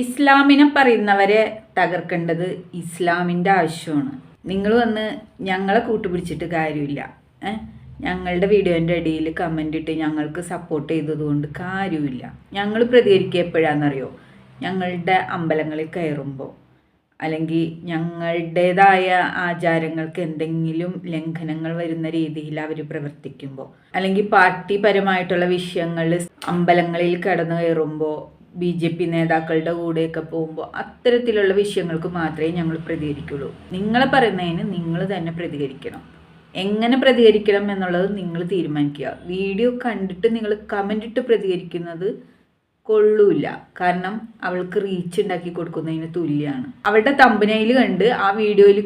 ഇസ്ലാമിനെ പറയുന്നവരെ തകർക്കേണ്ടത് ഇസ്ലാമിൻ്റെ ആവശ്യമാണ്. നിങ്ങൾ വന്ന് ഞങ്ങളെ കൂട്ടുപിടിച്ചിട്ട് കാര്യമില്ല. ഞങ്ങളുടെ വീഡിയോൻ്റെ ഇടയിൽ കമൻ്റ് ഇട്ട് ഞങ്ങൾക്ക് സപ്പോർട്ട് ചെയ്തതുകൊണ്ട് കാര്യമില്ല. ഞങ്ങൾ പ്രതികരിക്കുക എപ്പോഴാണെന്നറിയോ? ഞങ്ങളുടെ അമ്പലങ്ങളിൽ കയറുമ്പോൾ, അല്ലെങ്കിൽ ഞങ്ങളുടേതായ ആചാരങ്ങൾക്ക് എന്തെങ്കിലും ലംഘനങ്ങൾ വരുന്ന രീതിയിൽ അവർ പ്രവർത്തിക്കുമ്പോൾ, അല്ലെങ്കിൽ പാർട്ടിപരമായിട്ടുള്ള വിഷയങ്ങൾ അമ്പലങ്ങളിൽ കടന്നു കയറുമ്പോൾ, BJP നേതാക്കളുടെ കൂടെയൊക്കെ പോകുമ്പോൾ, അത്തരത്തിലുള്ള വിഷയങ്ങൾക്ക് മാത്രമേ ഞങ്ങൾ പ്രതികരിക്കുള്ളൂ. നിങ്ങളെ പറയുന്നതിന് നിങ്ങൾ തന്നെ പ്രതികരിക്കണം. എങ്ങനെ പ്രതികരിക്കണം എന്നുള്ളത് നിങ്ങൾ തീരുമാനിക്കുക. വീഡിയോ കണ്ടിട്ട് നിങ്ങൾ കമൻ്റ് ഇട്ട് പ്രതികരിക്കുന്നത് കൊള്ളൂല. കാരണം അവൾക്ക് റീച്ച് ഉണ്ടാക്കി കൊടുക്കുന്നതിന് തുല്യമാണ്. അവളുടെ തമ്പനയിൽ കണ്ട് ആ വീഡിയോയിൽ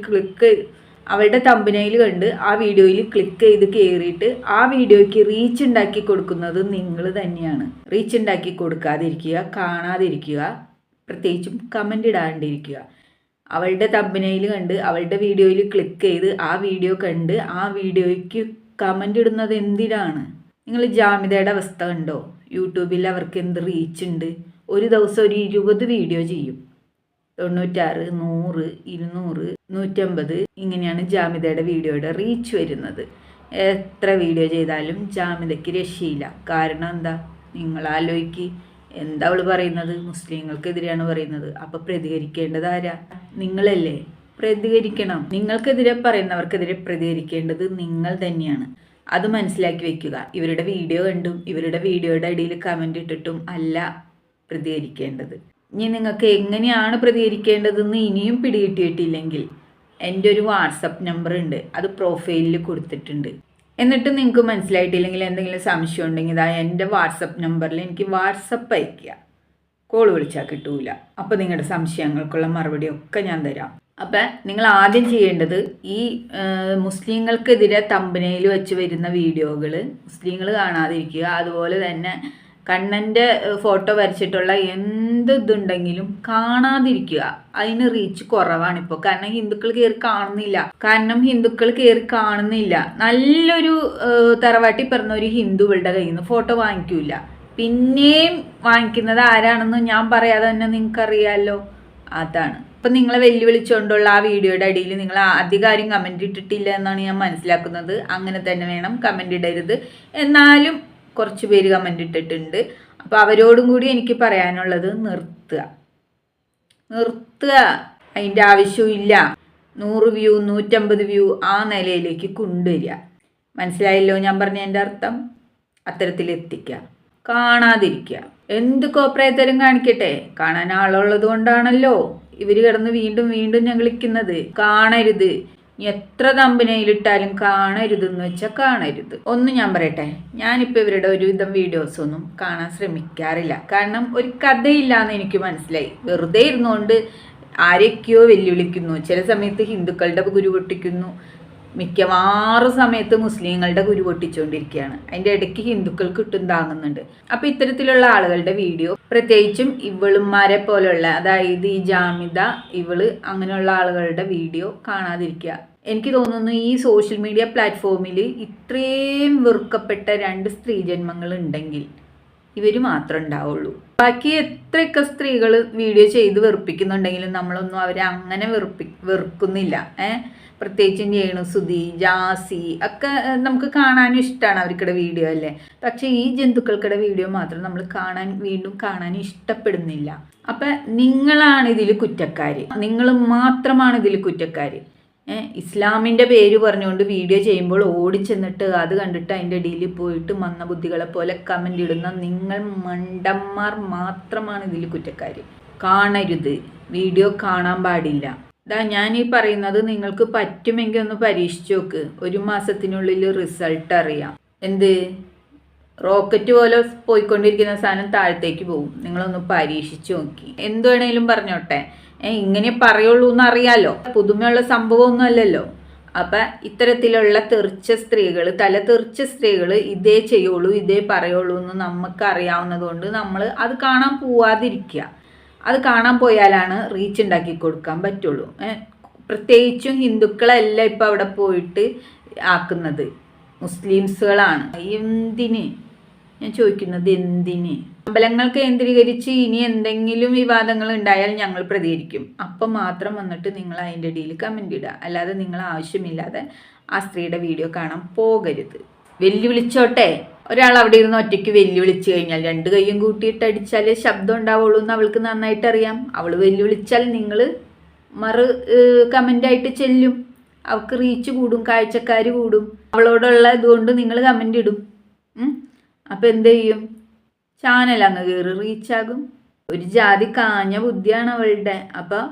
ക്ലിക്ക് ചെയ്ത് കയറിയിട്ട് ആ വീഡിയോയ്ക്ക് റീച്ച് ഉണ്ടാക്കി കൊടുക്കുന്നത് നിങ്ങൾ തന്നെയാണ്. റീച്ച് ഉണ്ടാക്കി കൊടുക്കാതിരിക്കുക, കാണാതിരിക്കുക, പ്രത്യേകിച്ചും കമൻ്റ് ഇടാണ്ടിരിക്കുക. അവളുടെ തമ്പനയിൽ കണ്ട് അവളുടെ വീഡിയോയിൽ ക്ലിക്ക് ചെയ്ത് ആ വീഡിയോ കണ്ട് ആ വീഡിയോയ്ക്ക് കമൻ്റ് ഇടുന്നത് എന്തിനാണ്? നിങ്ങൾ ജാമിതയുടെ അവസ്ഥ കണ്ടോ? യൂട്യൂബിൽ അവർക്ക് എന്ത് റീച്ച് ഉണ്ട്. ഒരു ദിവസം ഒരു 20 വീഡിയോ ചെയ്യും. 96, 100, 200, 150 ഇങ്ങനെയാണ് ജാമിതയുടെ വീഡിയോയുടെ റീച്ച് വരുന്നത്. എത്ര വീഡിയോ ചെയ്താലും ജാമിതയ്ക്ക് രക്ഷയില്ല. കാരണം എന്താ? നിങ്ങൾ ആലോചിക്ക്. എന്താ അവൾ പറയുന്നത്? മുസ്ലിങ്ങൾക്കെതിരെയാണ് പറയുന്നത്. അപ്പോൾ പ്രതികരിക്കേണ്ടത് ആരാ? നിങ്ങളല്ലേ? പ്രതികരിക്കണം. നിങ്ങൾക്കെതിരെ പറയുന്നവർക്കെതിരെ പ്രതികരിക്കേണ്ടത് നിങ്ങൾ തന്നെയാണ്. അത് മനസ്സിലാക്കി വെക്കുക. ഇവരുടെ വീഡിയോ കണ്ടും ഇവരുടെ വീഡിയോയുടെ അടിയിൽ കമൻ്റ് ഇട്ടിട്ടും അല്ല പ്രതികരിക്കേണ്ടത്. ഇനി നിങ്ങൾക്ക് എങ്ങനെയാണ് പ്രതികരിക്കേണ്ടതെന്ന് ഇനിയും പിടികിട്ടിയിട്ടില്ലെങ്കിൽ എൻ്റെ ഒരു വാട്സപ്പ് നമ്പർ ഉണ്ട്, അത് പ്രൊഫൈലിൽ കൊടുത്തിട്ടുണ്ട്. എന്നിട്ട് നിങ്ങൾക്ക് മനസ്സിലായിട്ടില്ലെങ്കിൽ എന്തെങ്കിലും സംശയം ഉണ്ടെങ്കിൽ ഇതാ എൻ്റെ വാട്സപ്പ് നമ്പറിൽ എനിക്ക് വാട്സപ്പ് അയയ്ക്കുക. കോൾ വിളിച്ചാൽ കിട്ടൂല. അപ്പോൾ നിങ്ങളുടെ സംശയങ്ങൾക്കുള്ള മറുപടിയൊക്കെ ഞാൻ തരാം. അപ്പം നിങ്ങൾ ആദ്യം ചെയ്യേണ്ടത് ഈ മുസ്ലിങ്ങൾക്കെതിരെ തമ്പനയിൽ വെച്ച് വരുന്ന വീഡിയോകൾ മുസ്ലിങ്ങൾ കാണാതിരിക്കുക. അതുപോലെ തന്നെ കണ്ണൻ്റെ ഫോട്ടോ വരച്ചിട്ടുള്ള എന്ത് ഇതുണ്ടെങ്കിലും കാണാതിരിക്കുക. അതിന് റീച്ച് കുറവാണിപ്പോൾ. കാരണം ഹിന്ദുക്കൾ കയറി കാണുന്നില്ല. നല്ലൊരു തറവാട്ടി പറഞ്ഞ ഒരു ഹിന്ദുക്കളുടെ കയ്യിൽ നിന്ന് ഫോട്ടോ വാങ്ങിക്കൂല. പിന്നെയും വാങ്ങിക്കുന്നത് ആരാണെന്ന് ഞാൻ പറയാതെ തന്നെ നിങ്ങൾക്കറിയാമല്ലോ. അതാണ്. അപ്പം നിങ്ങളെ വെല്ലുവിളിച്ചുകൊണ്ടുള്ള ആ വീഡിയോയുടെ അടിയിൽ നിങ്ങൾ അധികാരം കമൻ്റ് ഇട്ടിട്ടില്ല എന്നാണ് ഞാൻ മനസ്സിലാക്കുന്നത്. അങ്ങനെ തന്നെ വേണം, കമൻ്റ് ഇടരുത്. എന്നാലും കുറച്ച് പേര് കമൻ്റ് ഇട്ടിട്ടുണ്ട്. അപ്പോൾ അവരോടും കൂടി എനിക്ക് പറയാനുള്ളത് നിർത്തുക. അതിൻ്റെ ആവശ്യമില്ല. 100 വ്യൂ 150 വ്യൂ ആ നിലയിലേക്ക് കൊണ്ടുവരിക. മനസ്സിലായല്ലോ ഞാൻ പറഞ്ഞതിൻ്റെ അർത്ഥം? അത്തരത്തിലെത്തിക്കുക. കാണാതിരിക്കുക. എന്ത് കോപ്രായത്തരം കാണിക്കട്ടെ, കാണാൻ ആളുള്ളത് കൊണ്ടാണല്ലോ ഇവർ കിടന്ന് വീണ്ടും വീണ്ടും ഞാൻ വിളിക്കുന്നത്. കാണരുത്. എത്ര തമ്പനയിലിട്ടാലും കാണരുതെന്ന് വെച്ചാൽ കാണരുത്. ഒന്ന് ഞാൻ പറയട്ടെ, ഞാനിപ്പോൾ ഇവരുടെ ഒരുവിധം വീഡിയോസൊന്നും കാണാൻ ശ്രമിക്കാറില്ല. കാരണം ഒരു കഥയില്ലാന്ന് എനിക്ക് മനസ്സിലായി. വെറുതെ ഇരുന്നുകൊണ്ട് ആരൊക്കെയോ വെല്ലുവിളിക്കുന്നു. ചില സമയത്ത് ഹിന്ദുക്കളുടെ കുരു പൊട്ടിക്കുന്നു, മിക്കവാറും സമയത്ത് മുസ്ലിങ്ങളുടെ കുരു പൊട്ടിച്ചുകൊണ്ടിരിക്കുകയാണ്. അതിൻ്റെ ഇടയ്ക്ക് ഹിന്ദുക്കൾക്ക് ഇട്ടും താങ്ങുന്നുണ്ട്. അപ്പോൾ ഇത്തരത്തിലുള്ള ആളുകളുടെ വീഡിയോ, പ്രത്യേകിച്ചും ഇവളുമാരെ പോലുള്ള, അതായത് ഈ ജാമിത, ഇവള് അങ്ങനെയുള്ള ആളുകളുടെ വീഡിയോ കാണാതിരിക്കുക. എനിക്ക് തോന്നുന്നു ഈ സോഷ്യൽ മീഡിയ പ്ലാറ്റ്ഫോമിൽ ഇത്രയും വെറുക്കപ്പെട്ട 2 സ്ത്രീജന്മങ്ങൾ ഉണ്ടെങ്കിൽ ഇവർ മാത്രം ഉണ്ടാവുള്ളൂ. ബാക്കി എത്രയൊക്കെ സ്ത്രീകൾ വീഡിയോ ചെയ്ത് വെറുപ്പിക്കുന്നുണ്ടെങ്കിലും നമ്മളൊന്നും അവരെ അങ്ങനെ വെറുക്കുന്നില്ല. പ്രത്യേകിച്ചും രേണുസുതി, ജാസി ഒക്കെ നമുക്ക് കാണാനും ഇഷ്ടമാണ് അവർക്കിടെ വീഡിയോ അല്ലേ. പക്ഷേ ഈ ജന്തുക്കൾക്കിടെ വീഡിയോ മാത്രം നമ്മൾ വീണ്ടും കാണാൻ ഇഷ്ടപ്പെടുന്നില്ല. അപ്പം നിങ്ങളാണ് ഇതിൽ കുറ്റക്കാർ. നിങ്ങൾ മാത്രമാണ് ഇതിൽ കുറ്റക്കാർ. ഇസ്ലാമിൻ്റെ പേര് പറഞ്ഞുകൊണ്ട് വീഡിയോ ചെയ്യുമ്പോൾ ഓടിച്ചെന്നിട്ട് അത് കണ്ടിട്ട് അതിൻ്റെ ഇടയിൽ പോയിട്ട് മന്ദബുദ്ധികളെ പോലെ കമൻ്റ് ഇടുന്ന നിങ്ങൾ മണ്ടന്മാർ മാത്രമാണ് ഇതിൽ കുറ്റക്കാർ. കാണരുത്. വീഡിയോ കാണാൻ പാടില്ല. ഞാൻ ഈ പറയുന്നത് നിങ്ങൾക്ക് പറ്റുമെങ്കിൽ ഒന്ന് പരീക്ഷിച്ച് നോക്ക്. 1 മാസത്തിനുള്ളിൽ റിസൾട്ട് അറിയാം. എന്ത് റോക്കറ്റ് പോലെ പോയിക്കൊണ്ടിരിക്കുന്ന സാധനം താഴത്തേക്ക് പോകും. നിങ്ങളൊന്ന് പരീക്ഷിച്ച് നോക്കി. എന്ത് വേണേലും പറഞ്ഞോട്ടെ, ഇങ്ങനെ പറയുള്ളൂ എന്നറിയാലോ. പുതുമയുള്ള സംഭവമൊന്നും അല്ലല്ലോ. അപ്പം ഇത്തരത്തിലുള്ള തല തെറിച്ച സ്ത്രീകൾ ഇതേ ചെയ്യുള്ളൂ, ഇതേ പറയുള്ളൂ എന്ന് നമുക്ക് അറിയാവുന്നത് കൊണ്ട് നമ്മൾ അത് കാണാൻ പോവാതിരിക്കുക. അത് കാണാൻ പോയാലാണ് റീച്ച് ഉണ്ടാക്കി കൊടുക്കാൻ പറ്റുള്ളൂ. പ്രത്യേകിച്ചും ഹിന്ദുക്കളല്ല ഇപ്പം അവിടെ പോയിട്ട് ആക്കുന്നത്, മുസ്ലിംസുകളാണ്. എന്തിന് ഞാൻ ചോദിക്കുന്നത്? എന്തിന്? അമ്പലങ്ങൾ കേന്ദ്രീകരിച്ച് ഇനി എന്തെങ്കിലും വിവാദങ്ങൾ ഉണ്ടായാൽ ഞങ്ങൾ പ്രതികരിക്കും. അപ്പം മാത്രം വന്നിട്ട് നിങ്ങൾ അതിൻ്റെ ഇടയിൽ കമൻ്റ് ഇടുക. അല്ലാതെ നിങ്ങൾ ആവശ്യമില്ലാതെ ആ സ്ത്രീയുടെ വീഡിയോ കാണാൻ പോകരുത്. വെല്ലുവിളിച്ചോട്ടെ. ഒരാൾ അവിടെ ഇരുന്ന് ഒറ്റയ്ക്ക് വെല്ലുവിളിച്ച് കഴിഞ്ഞാൽ 2 കൈയും കൂട്ടിയിട്ട് അടിച്ചാലേ ശബ്ദം ഉണ്ടാവുള്ളൂ എന്ന് അവൾക്ക് നന്നായിട്ട് അറിയാം. അവൾ വെല്ലുവിളിച്ചാൽ നിങ്ങൾ കമൻ്റായിട്ട് ചെല്ലും. അവൾക്ക് റീച്ച് കൂടും, കാഴ്ചക്കാർ കൂടും. അവളോടുള്ള ഇതുകൊണ്ട് നിങ്ങൾ കമൻ്റ് ഇടും. അപ്പം എന്ത് ചെയ്യും? ചാനൽ അങ്ങ് കയറി റീച്ചാകും. ഒരു ജാതി കാഞ്ഞ ബുദ്ധിയാണ് അവളുടെ. അപ്പം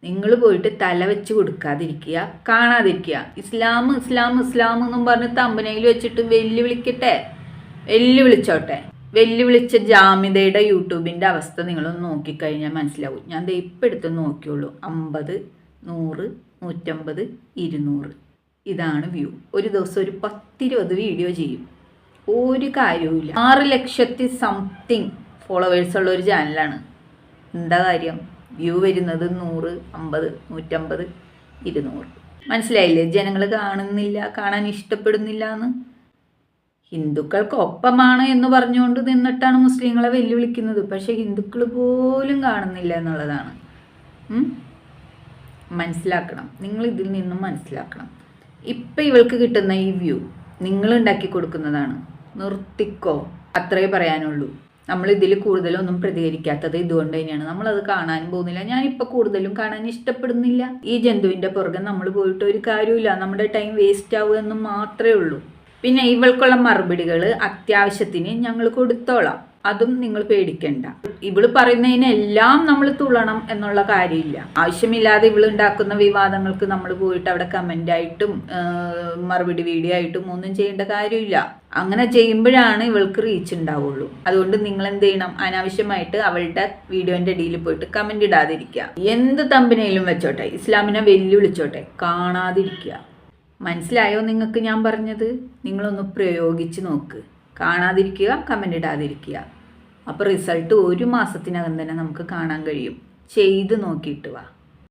നിങ്ങൾ പോയിട്ട് തല വെച്ച് കൊടുക്കാതിരിക്കുക, കാണാതിരിക്കുക. ഇസ്ലാം ഇസ്ലാം ഇസ്ലാം എന്നും പറഞ്ഞ് തമ്പനയിൽ വെച്ചിട്ട് വെല്ലുവിളിച്ചോട്ടെ. വെല്ലുവിളിച്ച ജാമിതയുടെ യൂട്യൂബിൻ്റെ അവസ്ഥ നിങ്ങളൊന്ന് നോക്കിക്കഴിഞ്ഞാൽ മനസ്സിലാവും. ഞാൻ ഇപ്പം എടുത്ത് നോക്കിയുള്ളൂ. 50, 100, 150, 200 ഇതാണ് വ്യൂ. ഒരു ദിവസം ഒരു 10-20 വീഡിയോ ചെയ്യും. ഒരു കാര്യവുമില്ല. 6 ലക്ഷത്തി സംതിങ് ഫോളോവേഴ്സുള്ള ഒരു ചാനലാണ്. എന്താ കാര്യം? വ്യൂ വരുന്നത് 100, 50, 150, 200. മനസ്സിലായില്ലേ? ജനങ്ങൾ കാണുന്നില്ല, കാണാൻ ഇഷ്ടപ്പെടുന്നില്ല എന്ന്. ഹിന്ദുക്കൾക്കൊപ്പമാണ് എന്ന് പറഞ്ഞുകൊണ്ട് നിന്നിട്ടാണ് മുസ്ലിങ്ങളെ വെല്ലുവിളിക്കുന്നത്. പക്ഷേ ഹിന്ദുക്കൾ പോലും കാണുന്നില്ല എന്നുള്ളതാണ്. മനസ്സിലാക്കണം. നിങ്ങൾ ഇതിൽ നിന്നും മനസ്സിലാക്കണം. ഇപ്പം ഇവൾക്ക് കിട്ടുന്ന ഈ വ്യൂ നിങ്ങളുണ്ടാക്കി കൊടുക്കുന്നതാണ്. നിർത്തിക്കോ, അത്രേ പറയാനുള്ളൂ. നമ്മൾ ഇതിൽ കൂടുതലൊന്നും പ്രതികരിക്കാത്തത് ഇതുകൊണ്ട് തന്നെയാണ്. നമ്മളത് കാണാൻ പോകുന്നില്ല. ഞാനിപ്പോൾ കൂടുതലും കാണാൻ ഇഷ്ടപ്പെടുന്നില്ല. ഈ ജന്തുവിൻ്റെ പുറകെ നമ്മൾ പോയിട്ട് ഒരു കാര്യമില്ല. നമ്മുടെ ടൈം വേസ്റ്റ് ആവുക എന്ന് മാത്രമേ ഉള്ളൂ. പിന്നെ ഇവൾക്കുള്ള മറുപടികൾ അത്യാവശ്യത്തിന് ഞങ്ങൾ കൊടുത്തോളാം. അതും നിങ്ങൾ പേടിക്കണ്ട. ഇവള് പറയുന്നതിനെല്ലാം നമ്മൾ തുള്ളണം എന്നുള്ള കാര്യമില്ല. ആവശ്യമില്ലാതെ ഇവളുണ്ടാക്കുന്ന വിവാദങ്ങൾക്ക് നമ്മൾ പോയിട്ട് അവിടെ കമൻ്റായിട്ടും മറുപടി വീഡിയോ ആയിട്ടും ഒന്നും ചെയ്യേണ്ട കാര്യമില്ല. അങ്ങനെ ചെയ്യുമ്പോഴാണ് ഇവൾക്ക് റീച്ച് ഉണ്ടാവുള്ളൂ. അതുകൊണ്ട് നിങ്ങൾ എന്ത് ചെയ്യണം? അനാവശ്യമായിട്ട് അവളുടെ വീഡിയോൻ്റെ ഇടയിൽ പോയിട്ട് കമൻ്റ് ഇടാതിരിക്കുക. എന്ത് തമ്പനയിലും വെച്ചോട്ടെ, ഇസ്ലാമിനെ വെല്ലുവിളിച്ചോട്ടെ, കാണാതിരിക്കുക. മനസ്സിലായോ നിങ്ങൾക്ക് ഞാൻ പറഞ്ഞത്? നിങ്ങളൊന്ന് പ്രയോഗിച്ച് നോക്ക്. കാണാതിരിക്കുക, കമൻ്റ് ഇടാതിരിക്കുക. അപ്പോൾ റിസൾട്ട് 1 മാസത്തിനകം തന്നെ നമുക്ക് കാണാൻ കഴിയും. ചെയ്ത് നോക്കിയിട്ട് വാ.